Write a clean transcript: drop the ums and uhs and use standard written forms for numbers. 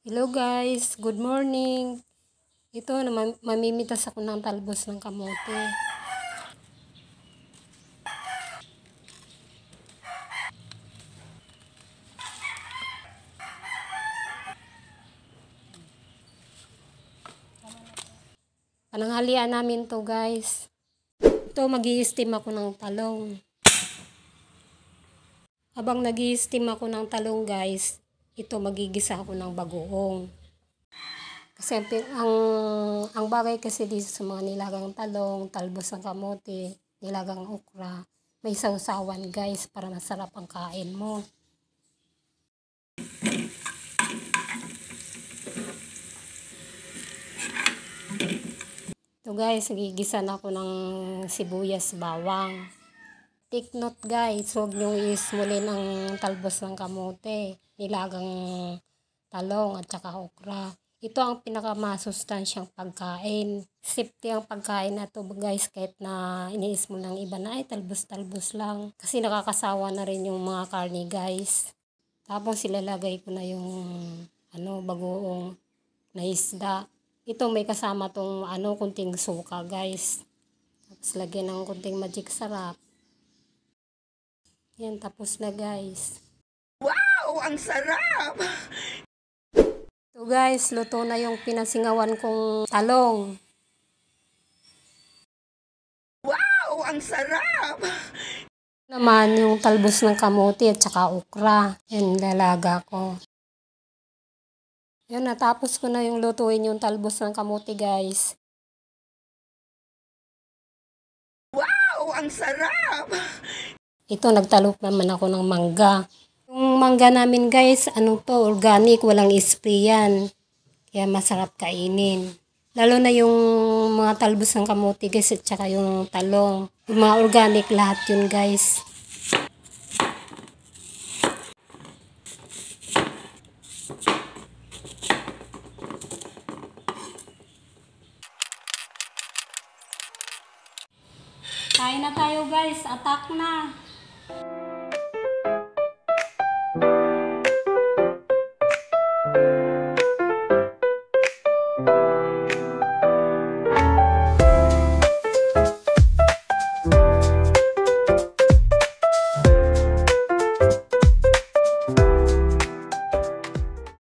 Hello guys, good morning. Ito, mamimitas ako ng talbos ng kamote. Pananghalian namin to guys. Ito, mag-i-steam ako ng talong. Habang nag-i-steam ako ng talong guys, ito magigisa ako ng bagoong. Kasi ang bagay kasi dito sa mga nilagang talong, talbos ng kamote, nilagang okra, may sausawan guys para masarap ang kain mo. Ito guys, gigisan ako ng sibuyas, bawang. Take note guys, huwag niyong ismulin ang talbos ng kamote, nilagang talong at saka okra. Ito ang pinakamasustansyang pagkain. Safety ang pagkain na to guys, kahit na iniis mo ng iba na ay talbos-talbos lang. Kasi nakakasawa na rin yung mga karne guys. Tapos ilalagay ko na yung bagoong na isda. Ito may kasama tong kunting suka guys. Tapos lagyan ng kunting magic sarap. Yan, tapos na guys. Wow! Ang sarap! Ito guys, luto na yung pinasingawan kong talong. Wow! Ang sarap! Naman yung talbos ng kamote at saka okra. Yan, lalaga ko. Yan, natapos ko na yung lutuin yung talbos ng kamote guys. Wow! Ang sarap! Ito, nagtalop naman ako ng mangga. Yung mangga namin guys, organic, walang spray yan. Kaya masarap kainin. Lalo na yung mga talbos ng kamote guys at saka yung talong. Yung mga organic lahat yun guys. Kain na tayo guys, attack na!